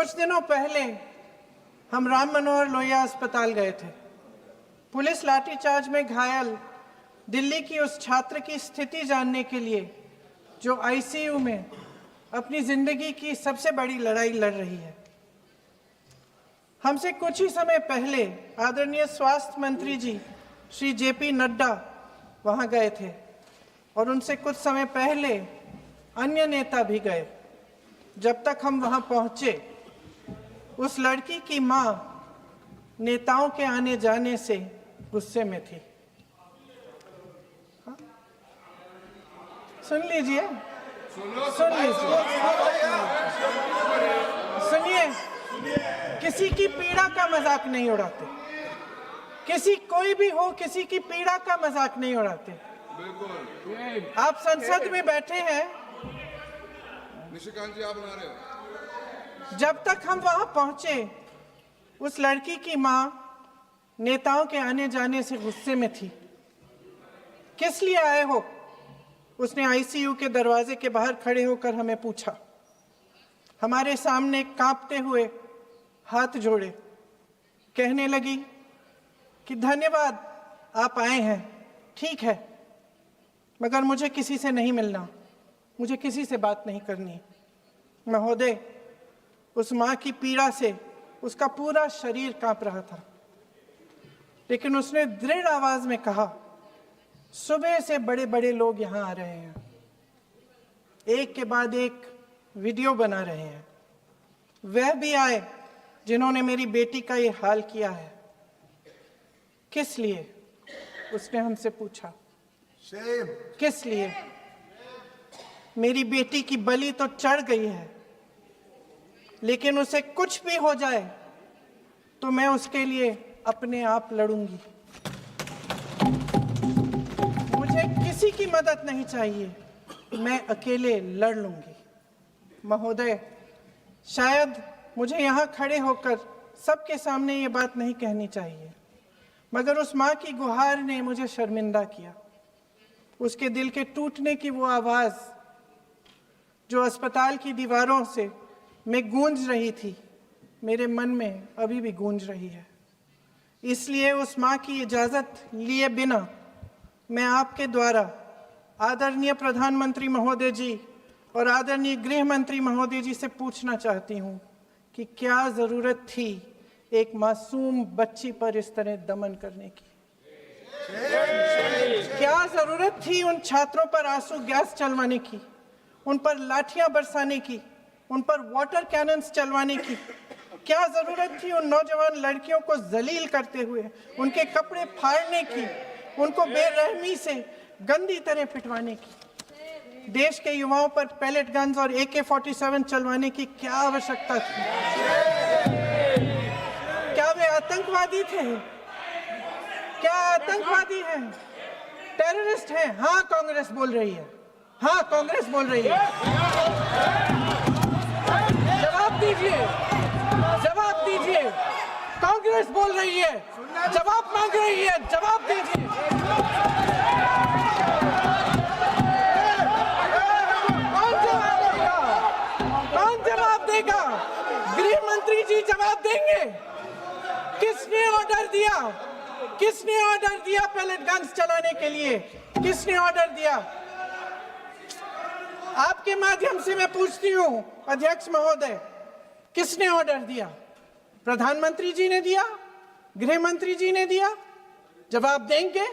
कुछ दिनों पहले हम राम मनोहर लोहिया अस्पताल गए थे। पुलिस लाठीचार्ज में घायल दिल्ली की उस छात्र की स्थिति जानने के लिए जो आईसीयू में अपनी जिंदगी की सबसे बड़ी लड़ाई लड़ रही है। हमसे कुछ ही समय पहले आदरणीय स्वास्थ्य मंत्री जी श्री जेपी नड्डा वहां गए थे और उनसे कुछ समय पहले अन्य नेता भी गए। जब तक हम वहां पहुंचे, उस लड़की की मां नेताओं के आने जाने से गुस्से में थी। सुन लीजिए, सुनिए, किसी की पीड़ा का मजाक नहीं उड़ाते। कोई भी हो, किसी की पीड़ा का मजाक नहीं उड़ाते। आप संसद में बैठे हैं, निशिकांत जी आप बना रहे हो। जब तक हम वहां पहुंचे, उस लड़की की मां नेताओं के आने जाने से गुस्से में थी। किस लिए आए हो? उसने आईसीयू के दरवाजे के बाहर खड़े होकर हमें पूछा। हमारे सामने कांपते हुए हाथ जोड़े कहने लगी कि धन्यवाद, आप आए हैं, ठीक है, मगर मुझे किसी से नहीं मिलना, मुझे किसी से बात नहीं करनी। महोदय, उस मां की पीड़ा से उसका पूरा शरीर कांप रहा था, लेकिन उसने दृढ़ आवाज में कहा, सुबह से बड़े बड़े लोग यहां आ रहे हैं, एक के बाद एक वीडियो बना रहे हैं। वह भी आए जिन्होंने मेरी बेटी का ये हाल किया है। किस लिए? उसने हमसे पूछा। किस लिए? मेरी बेटी की बलि तो चढ़ गई है, लेकिन उसे कुछ भी हो जाए तो मैं उसके लिए अपने आप लड़ूंगी। मुझे किसी की मदद नहीं चाहिए, मैं अकेले लड़ लूंगी। महोदय, शायद मुझे यहाँ खड़े होकर सबके सामने ये बात नहीं कहनी चाहिए, मगर उस माँ की गुहार ने मुझे शर्मिंदा किया। उसके दिल के टूटने की वो आवाज़ जो अस्पताल की दीवारों से में गूंज रही थी, मेरे मन में अभी भी गूंज रही है। इसलिए उस माँ की इजाज़त लिए बिना मैं आपके द्वारा आदरणीय प्रधानमंत्री महोदय जी और आदरणीय गृह मंत्री महोदय जी से पूछना चाहती हूँ कि क्या ज़रूरत थी एक मासूम बच्ची पर इस तरह दमन करने की? क्या ज़रूरत थी उन छात्रों पर आंसू गैस चलवाने की, उन पर लाठियां बरसाने की, उन पर वाटर कैनन्स चलवाने की? क्या ज़रूरत थी उन नौजवान लड़कियों को जलील करते हुए उनके कपड़े फाड़ने की, उनको बेरहमी से गंदी तरह पिटवाने की? देश के युवाओं पर पैलेट गन्स और AK-47 चलवाने की क्या आवश्यकता थी? क्या वे आतंकवादी थे? क्या आतंकवादी हैं? टेररिस्ट हैं? हाँ, कांग्रेस बोल रही है। हाँ, कांग्रेस बोल रही है। जवाब दीजिए, जवाब दीजिए। कांग्रेस बोल रही है, जवाब मांग रही है, जवाब दीजिए। गृह मंत्री जी जवाब देंगे। किसने ऑर्डर दिया? किसने ऑर्डर दिया पैलेट गन्स चलाने के लिए? किसने ऑर्डर दिया? आपके माध्यम से मैं पूछती हूं अध्यक्ष महोदय, किसने ऑर्डर दिया? प्रधानमंत्री जी ने दिया? गृह मंत्री जी ने दिया? जवाब देंगे?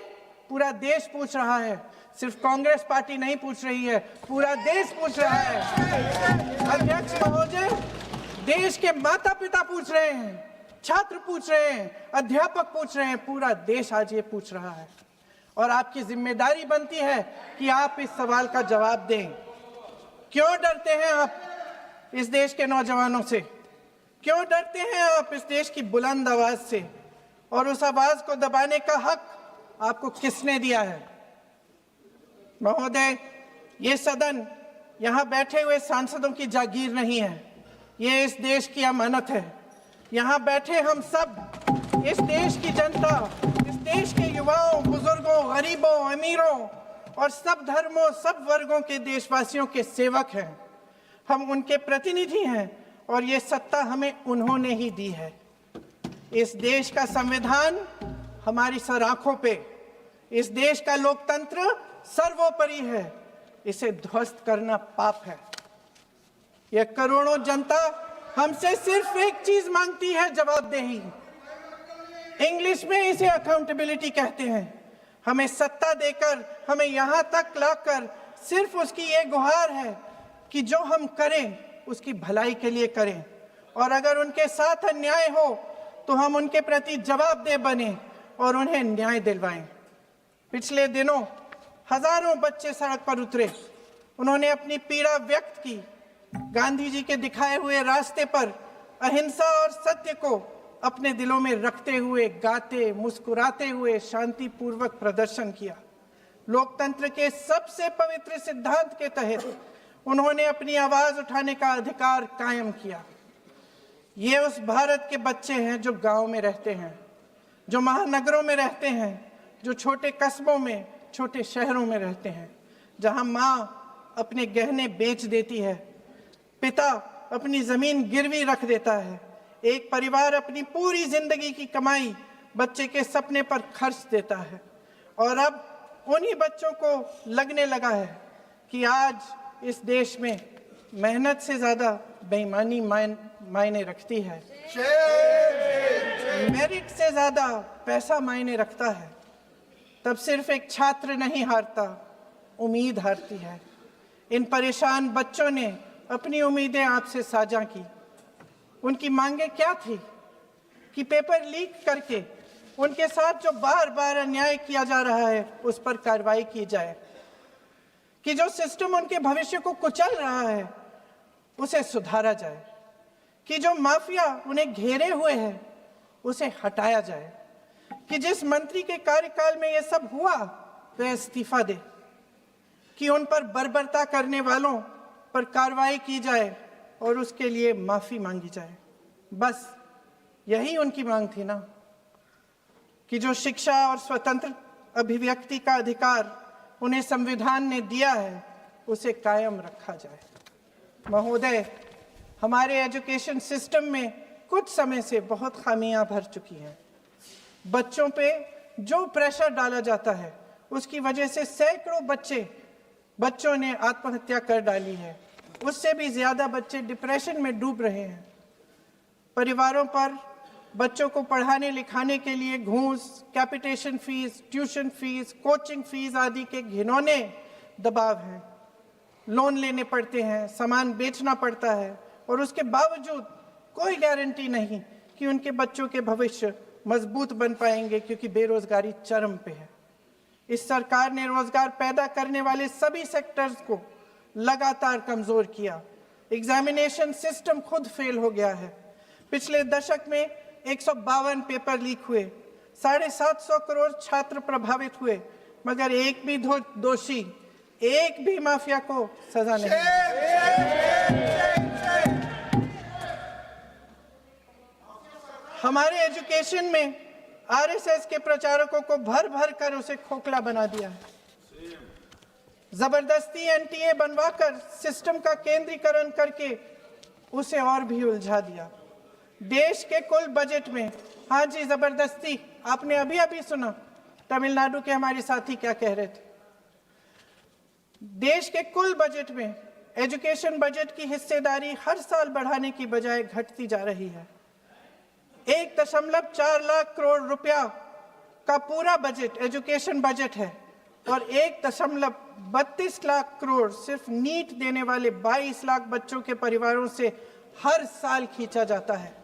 पूरा देश पूछ रहा है, सिर्फ कांग्रेस पार्टी नहीं पूछ रही है, पूरा देश पूछ रहा है। अध्यक्ष महोदय, देश के माता पिता पूछ रहे हैं, छात्र पूछ रहे हैं, अध्यापक पूछ रहे हैं, पूरा देश आज ये पूछ रहा है। और आपकी जिम्मेदारी बनती है कि आप इस सवाल का जवाब दें। क्यों डरते हैं आप इस देश के नौजवानों से? क्यों डरते हैं आप इस देश की बुलंद आवाज से? और उस आवाज को दबाने का हक आपको किसने दिया है? महोदय, ये सदन यहाँ बैठे हुए सांसदों की जागीर नहीं है, ये इस देश की अमानत है। यहाँ बैठे हम सब इस देश की जनता, इस देश के युवाओं, बुजुर्गों, गरीबों, अमीरों और सब धर्मों, सब वर्गों के देशवासियों के सेवक हैं। हम उनके प्रतिनिधि हैं और ये सत्ता हमें उन्होंने ही दी है। इस देश का संविधान हमारी सर आंखों पे, इस देश का लोकतंत्र सर्वोपरि है। इसे ध्वस्त करना पाप है। यह करोड़ों जनता हमसे सिर्फ एक चीज मांगती है, जवाबदेही। इंग्लिश में इसे अकाउंटेबिलिटी कहते हैं। हमें सत्ता देकर, हमें यहां तक लाकर सिर्फ उसकी ये गुहार है कि जो हम करें उसकी भलाई के लिए करें, और अगर उनके साथ अन्याय हो तो हम उनके प्रति जवाबदेह बने और उन्हें न्याय दिलवाएं। पिछले दिनों हजारों बच्चे सड़क पर उतरे। उन्होंने अपनी पीड़ा व्यक्त की। गांधी जी के दिखाए हुए रास्ते पर अहिंसा और सत्य को अपने दिलों में रखते हुए, गाते, मुस्कुराते हुए शांतिपूर्वक प्रदर्शन किया। लोकतंत्र के सबसे पवित्र सिद्धांत के तहत उन्होंने अपनी आवाज उठाने का अधिकार कायम किया। ये उस भारत के बच्चे हैं जो गांव में रहते हैं, जो महानगरों में रहते हैं, जो छोटे कस्बों में, छोटे शहरों में रहते हैं, जहां माँ अपने गहने बेच देती है, पिता अपनी जमीन गिरवी रख देता है, एक परिवार अपनी पूरी जिंदगी की कमाई बच्चे के सपने पर खर्च देता है। और अब उन्हीं बच्चों को लगने लगा है कि आज इस देश में मेहनत से ज्यादा बेईमानी मायने रखती है, मेरिट से ज्यादा पैसा मायने रखता है। तब सिर्फ एक छात्र नहीं हारता, उम्मीद हारती है। इन परेशान बच्चों ने अपनी उम्मीदें आपसे साझा की। उनकी मांगे क्या थी? कि पेपर लीक करके उनके साथ जो बार बार अन्याय किया जा रहा है उस पर कार्रवाई की जाए, कि जो सिस्टम उनके भविष्य को कुचल रहा है उसे सुधारा जाए, कि जो माफिया उन्हें घेरे हुए है उसे हटाया जाए, कि जिस मंत्री के कार्यकाल में यह सब हुआ वह इस्तीफा दे, कि उन पर बर्बरता करने वालों पर कार्रवाई की जाए और उसके लिए माफी मांगी जाए। बस यही उनकी मांग थी ना, कि जो शिक्षा और स्वतंत्र अभिव्यक्ति का अधिकार उन्हें संविधान ने दिया है उसे कायम रखा जाए। महोदय, हमारे एजुकेशन सिस्टम में कुछ समय से बहुत खामियां भर चुकी हैं। बच्चों पे जो प्रेशर डाला जाता है उसकी वजह से सैकड़ों बच्चों ने आत्महत्या कर डाली है। उससे भी ज्यादा बच्चे डिप्रेशन में डूब रहे हैं। परिवारों पर बच्चों को पढ़ाने लिखाने के लिए घूस, capitation fees, tuition fees, coaching fees आदि के घिनौने दबाव हैं। लोन लेने पड़ते हैं, सामान बेचना पड़ता है, और उसके बावजूद कोई गारंटी नहीं कि उनके बच्चों के भविष्य मजबूत बन पाएंगे, क्योंकि बेरोजगारी चरम पे है। इस सरकार ने रोजगार पैदा करने वाले सभी सेक्टर्स को लगातार कमजोर किया। एग्जामिनेशन सिस्टम खुद फेल हो गया है। पिछले दशक में 152 पेपर लीक हुए, 750 करोड़ छात्र प्रभावित हुए, मगर एक भी दोषी, एक भी माफिया को सजा नहीं। हमारे एजुकेशन में आरएसएस के प्रचारकों को भर भर कर उसे खोखला बना दिया है। जबरदस्ती एनटीए बनवाकर सिस्टम का केंद्रीकरण करके उसे और भी उलझा दिया। देश के कुल बजट में, हाँ जी जबरदस्ती, आपने अभी अभी सुना तमिलनाडु के हमारे साथी क्या कह रहे थे। देश के कुल बजट में एजुकेशन बजट की हिस्सेदारी हर साल बढ़ाने की बजाय घटती जा रही है। 1.4 लाख करोड़ रुपया का पूरा बजट एजुकेशन बजट है, और 1.32 लाख करोड़ सिर्फ नीट देने वाले 22 लाख बच्चों के परिवारों से हर साल खींचा जाता है।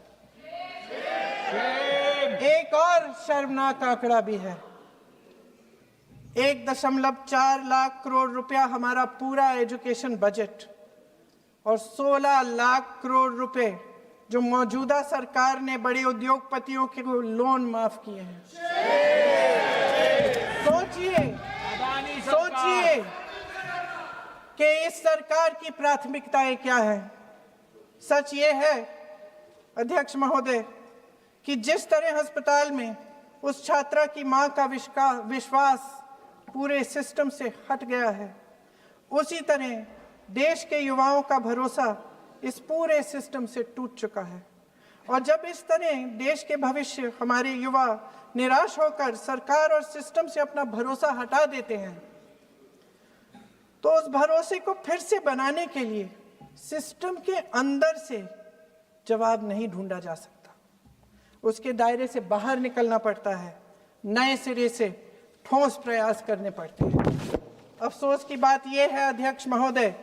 एक और शर्मनाक आंकड़ा भी है। 1.4 लाख करोड़ रुपया हमारा पूरा एजुकेशन बजट, और 16 लाख करोड़ रुपए जो मौजूदा सरकार ने बड़े उद्योगपतियों के लोन माफ किए हैं। सोचिए कि इस सरकार की प्राथमिकताएं क्या है। सच ये है अध्यक्ष महोदय कि जिस तरह अस्पताल में उस छात्रा की मां का विश्वास पूरे सिस्टम से हट गया है, उसी तरह देश के युवाओं का भरोसा इस पूरे सिस्टम से टूट चुका है। और जब इस तरह देश के भविष्य, हमारे युवा निराश होकर सरकार और सिस्टम से अपना भरोसा हटा देते हैं, तो उस भरोसे को फिर से बनाने के लिए सिस्टम के अंदर से जवाब नहीं ढूंढा जा सकता, उसके दायरे से बाहर निकलना पड़ता है, नए सिरे से ठोस प्रयास करने पड़ते हैं। अफसोस की बात यह है अध्यक्ष महोदय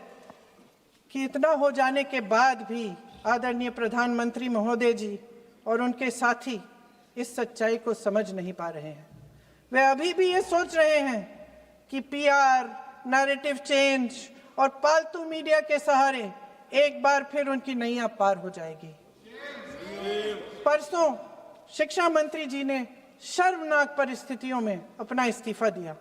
कि इतना हो जाने के बाद भी आदरणीय प्रधानमंत्री महोदय जी और उनके साथी इस सच्चाई को समझ नहीं पा रहे हैं। वे अभी भी ये सोच रहे हैं कि पीआर, नैरेटिव चेंज और पालतू मीडिया के सहारे एक बार फिर उनकी नैया पार हो जाएगी। परसों शिक्षा मंत्री जी ने शर्मनाक परिस्थितियों में अपना इस्तीफा दिया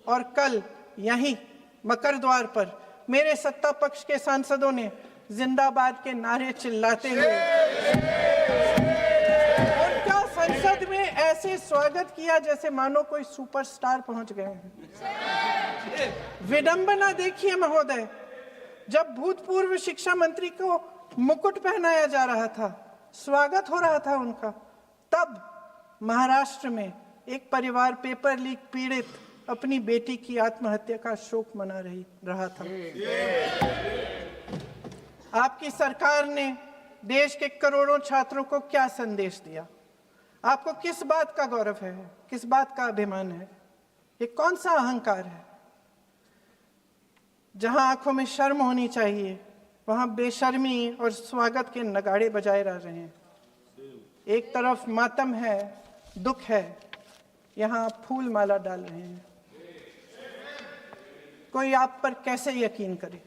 और कल यहीं मकरद्वार पर मेरे सत्ता पक्ष के सांसदों ने जिंदाबाद के नारे चिल्लाते हुए उनका संसद में ऐसे स्वागत किया जैसे मानो कोई सुपरस्टार पहुंच गए हैं। विडंबना देखिए महोदय, जब भूतपूर्व शिक्षा मंत्री को मुकुट पहनाया जा रहा था, स्वागत हो रहा था उनका, तब महाराष्ट्र में एक परिवार पेपर लीक पीड़ित अपनी बेटी की आत्महत्या का शोक मना रहा था। आपकी सरकार ने देश के करोड़ों छात्रों को क्या संदेश दिया? आपको किस बात का गौरव है, किस बात का अभिमान है? ये कौन सा अहंकार है? जहां आंखों में शर्म होनी चाहिए, वहां बेशर्मी और स्वागत के नगाड़े बजाए रह रहे हैं। एक तरफ मातम है, दुख है, यहां आप फूल माला डाल रहे हैं। कोई आप पर कैसे यकीन करे?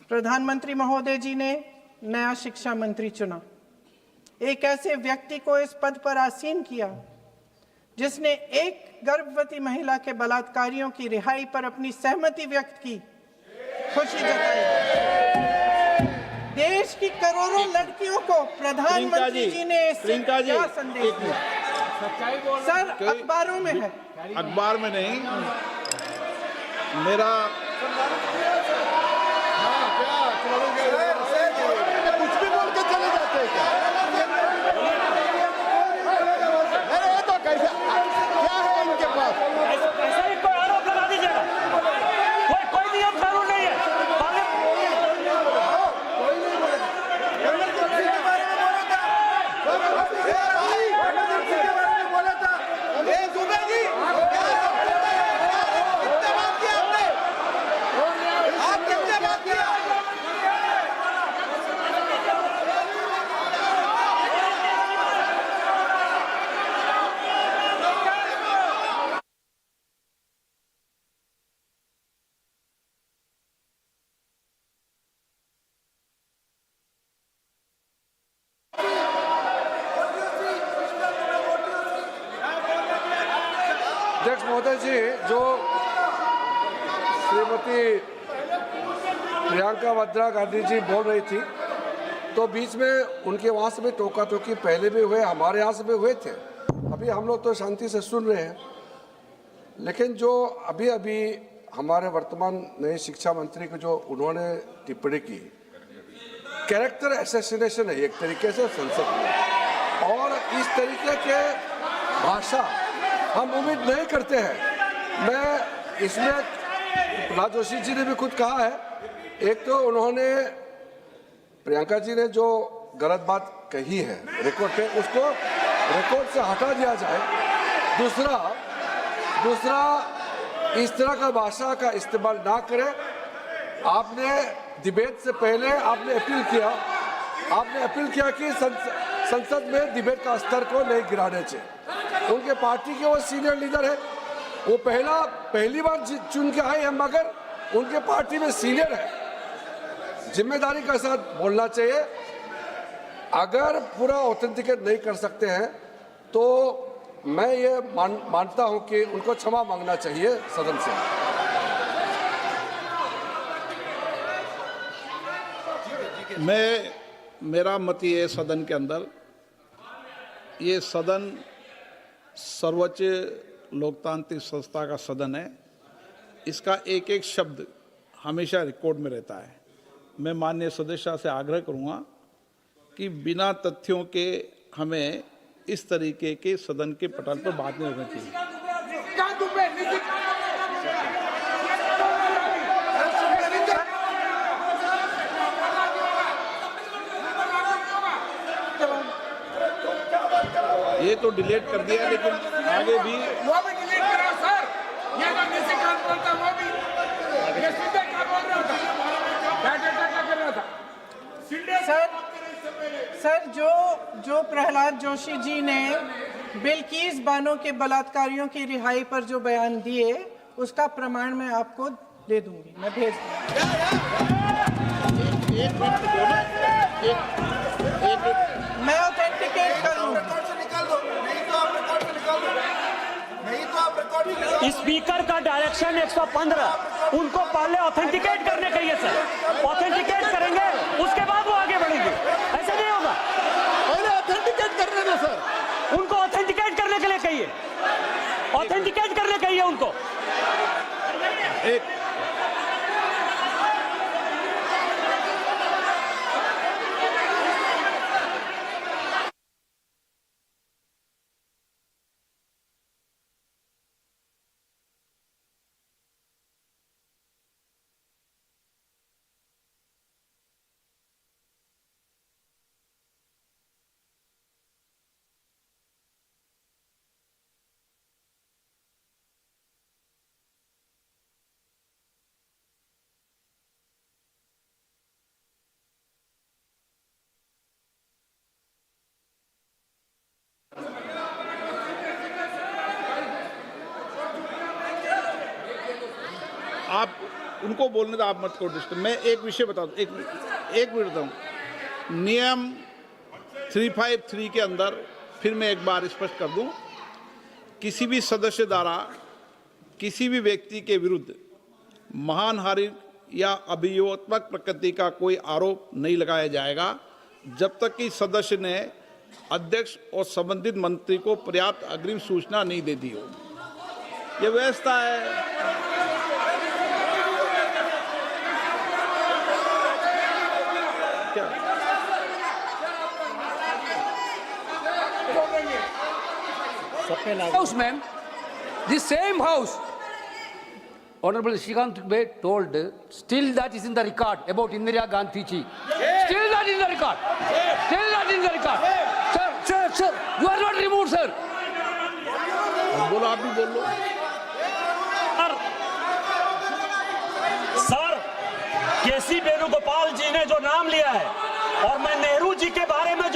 प्रधानमंत्री महोदय जी ने नया शिक्षा मंत्री चुना, एक ऐसे व्यक्ति को इस पद पर आसीन किया जिसने एक गर्भवती महिला के बलात्कारियों की रिहाई पर अपनी सहमति व्यक्त की, खुशी जताई। देश की करोड़ों लड़कियों को प्रधानमंत्री जी ने इससे क्या संदेश दिया? सर, अखबारों में है। अखबार में नहीं, मेरा कुछ भी बोल के चले जाते हैं क्या? अरे ये तो कैसे, क्या है इनके पास? ऐसा ही कोई आरोप लगा दीजिएगा, कोई नियम कानून नहीं है। अध्यक्ष महोदय जी, जो श्रीमती प्रियंका वाड्रा गांधी जी बोल रही थी, तो बीच में उनके वहाँ से भी टोका टोकी पहले भी हुए, हमारे यहाँ से भी हुए थे। अभी हम लोग तो शांति से सुन रहे हैं, लेकिन जो अभी अभी हमारे वर्तमान नए शिक्षा मंत्री को जो उन्होंने टिप्पणी की, कैरेक्टर असैसिनेशन है एक तरीके से संसद में, और इस तरीके के भाषा हम उम्मीद नहीं करते हैं। मैं इसमें प्रहलाद जोशी जी ने भी खुद कहा है, एक तो उन्होंने प्रियंका जी ने जो गलत बात कही है रिकॉर्ड पे, उसको रिकॉर्ड से हटा दिया जाए। दूसरा इस तरह का भाषा का इस्तेमाल ना करें। आपने डिबेट से पहले आपने अपील किया कि संसद में डिबेट का स्तर को नहीं गिराने चाहिए। उनके पार्टी के वो सीनियर लीडर है, वो पहली बार चुन के आए हैं, मगर उनके पार्टी में सीनियर है, जिम्मेदारी के साथ बोलना चाहिए। अगर पूरा ऑथेंटिकेट नहीं कर सकते हैं तो मैं ये मानता हूं कि उनको क्षमा मांगना चाहिए सदन से। मेरा मत ये सदन के अंदर, ये सदन सर्वोच्च लोकतांत्रिक संस्था का सदन है, इसका एक एक शब्द हमेशा रिकॉर्ड में रहता है। मैं माननीय सदस्य से आग्रह करूंगा कि बिना तथ्यों के हमें इस तरीके के सदन के पटल पर बात नहीं होनी चाहिए। ये तो डिलीट कर दिया, लेकिन आगे भी वो भी डिलीट करा सर। ये तो निशिकांत बोलता वो भी ये सीधे क्या बोल रहा था, क्या कर रहा था सर जो प्रहलाद जोशी जी ने बिल्किस बानो के बलात्कारियों की रिहाई पर जो बयान दिए, उसका प्रमाण मैं आपको दे दूंगी, मैं भेज मैं ऑथेंटिकेट करूंगा। स्पीकर का डायरेक्शन 115, उनको पहले ऑथेंटिकेट करने कहिए सर। ऑथेंटिकेट करेंगे उसके बाद वो आगे बढ़ेंगे, ऐसे नहीं होगा। पहले ऑथेंटिकेट करने दो सर। उनको ऑथेंटिकेट करने के लिए कहिए, ऑथेंटिकेट करने कहिए उनको। आप उनको बोलने तो आप मत करो डिस्टर्ब। मैं एक विषय बता दूं, एक मिनट बताऊं। नियम 353 के अंदर फिर मैं एक बार स्पष्ट कर दूं, किसी भी सदस्य द्वारा किसी भी व्यक्ति के विरुद्ध मानहानि या अभियोगात्मक प्रकृति का कोई आरोप नहीं लगाया जाएगा जब तक कि सदस्य ने अध्यक्ष और संबंधित मंत्री को पर्याप्त अग्रिम सूचना नहीं दे दी हो। ये व्यवस्था है। House, ma'am, the same house, Honorable Shrikant Bey told, still that is in the record about Indira Gandhi ji. Still that is in the record. Still that is in the record. Sir, you are not removed, sir. बोलो, आप भी बोल लो। Sir, केसी वेणुगोपाल जी ने जो नाम लिया है और मैं नेहरू जी के बारे में